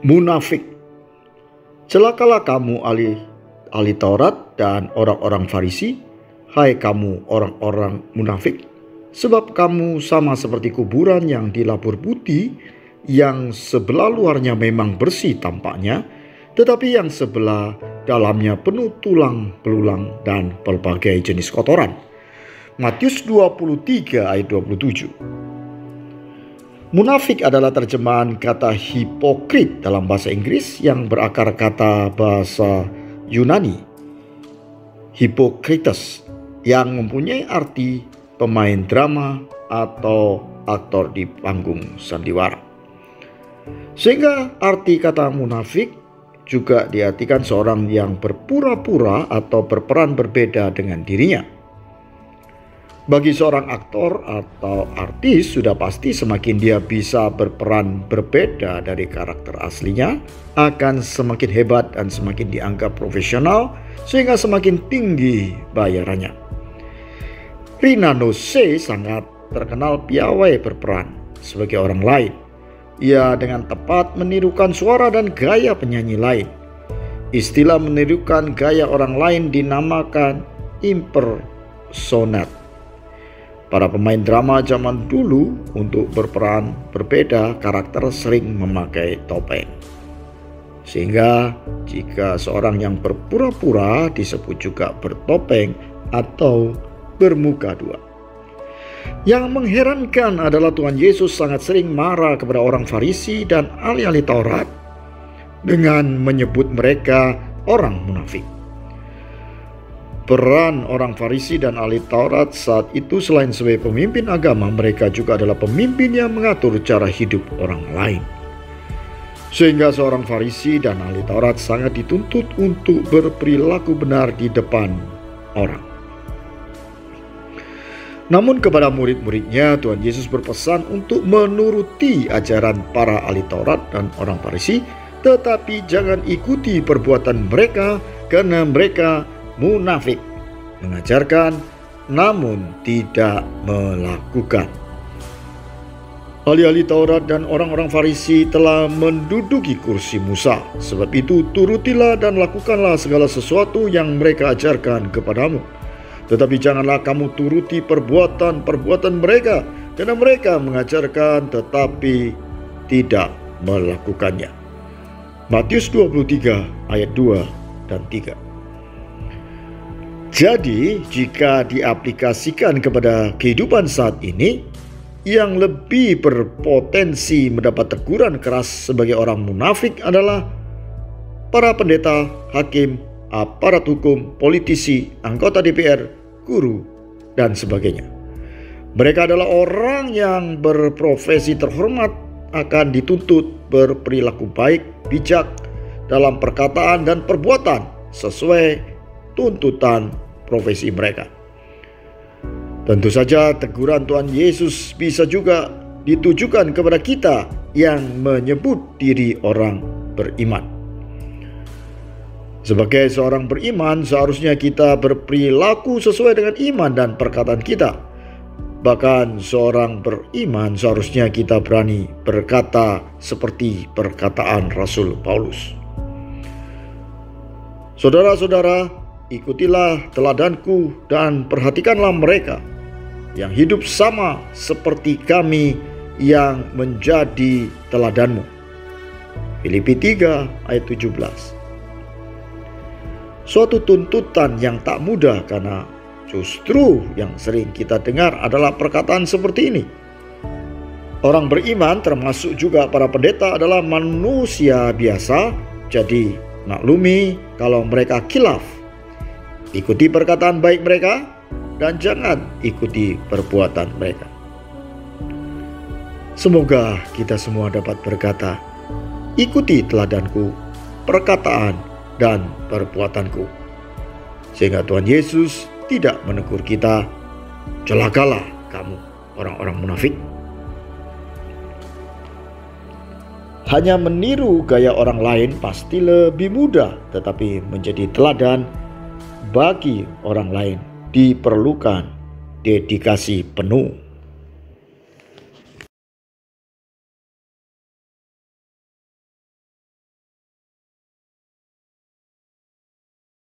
Munafik. Celakalah kamu ahli Taurat dan orang-orang Farisi, hai kamu orang-orang munafik, sebab kamu sama seperti kuburan yang dilapur putih, yang sebelah luarnya memang bersih tampaknya, tetapi yang sebelah dalamnya penuh tulang belulang dan berbagai jenis kotoran. Matius 23 ayat 27. Munafik adalah terjemahan kata hipokrit dalam bahasa Inggris yang berakar kata bahasa Yunani Hippokrites, yang mempunyai arti pemain drama atau aktor di panggung sandiwara. Sehingga arti kata munafik juga diartikan seorang yang berpura-pura atau berperan berbeda dengan dirinya. Bagi seorang aktor atau artis, sudah pasti semakin dia bisa berperan berbeda dari karakter aslinya, akan semakin hebat dan semakin dianggap profesional, sehingga semakin tinggi bayarannya. Rina Nose sangat terkenal piawai berperan sebagai orang lain. Ia dengan tepat menirukan suara dan gaya penyanyi lain. Istilah menirukan gaya orang lain dinamakan impersonate. Para pemain drama zaman dulu untuk berperan berbeda karakter sering memakai topeng. Sehingga jika seorang yang berpura-pura disebut juga bertopeng atau bermuka dua. Yang mengherankan adalah Tuhan Yesus sangat sering marah kepada orang Farisi dan ahli-ahli Taurat dengan menyebut mereka orang munafik. Peran orang Farisi dan ahli Taurat saat itu selain sebagai pemimpin agama, mereka juga adalah pemimpin yang mengatur cara hidup orang lain. Sehingga seorang Farisi dan ahli Taurat sangat dituntut untuk berperilaku benar di depan orang. Namun kepada murid-muridnya, Tuhan Yesus berpesan untuk menuruti ajaran para ahli Taurat dan orang Farisi, tetapi jangan ikuti perbuatan mereka karena mereka munafik, mengajarkan namun tidak melakukan. Ahli-ahli Taurat dan orang-orang Farisi telah menduduki kursi Musa. Sebab itu turutilah dan lakukanlah segala sesuatu yang mereka ajarkan kepadamu. Tetapi janganlah kamu turuti perbuatan-perbuatan mereka, karena mereka mengajarkan tetapi tidak melakukannya. Matius 23 ayat 2 dan 3. Jadi jika diaplikasikan kepada kehidupan saat ini, yang lebih berpotensi mendapat teguran keras sebagai orang munafik adalah para pendeta, hakim, aparat hukum, politisi, anggota DPR, guru, dan sebagainya. Mereka adalah orang yang berprofesi terhormat, akan dituntut berperilaku baik, bijak dalam perkataan dan perbuatan sesuai tuntutan profesi mereka. Tentu saja teguran Tuhan Yesus bisa juga ditujukan kepada kita yang menyebut diri orang beriman. Sebagai seorang beriman, seharusnya kita berperilaku sesuai dengan iman dan perkataan kita. Bahkan seorang beriman seharusnya kita berani berkata seperti perkataan Rasul Paulus. Saudara-saudara, ikutilah teladanku dan perhatikanlah mereka yang hidup sama seperti kami yang menjadi teladanmu. Filipi 3 ayat 17. Suatu tuntutan yang tak mudah, karena justru yang sering kita dengar adalah perkataan seperti ini. Orang beriman termasuk juga para pendeta adalah manusia biasa, jadi maklumi kalau mereka khilaf. Ikuti perkataan baik mereka dan jangan ikuti perbuatan mereka. Semoga kita semua dapat berkata, ikuti teladanku, perkataan dan perbuatanku, sehingga Tuhan Yesus tidak menegur kita, celakalah kamu orang-orang munafik. Hanya meniru gaya orang lain pasti lebih mudah, tetapi menjadi teladan bagi orang lain diperlukan dedikasi penuh.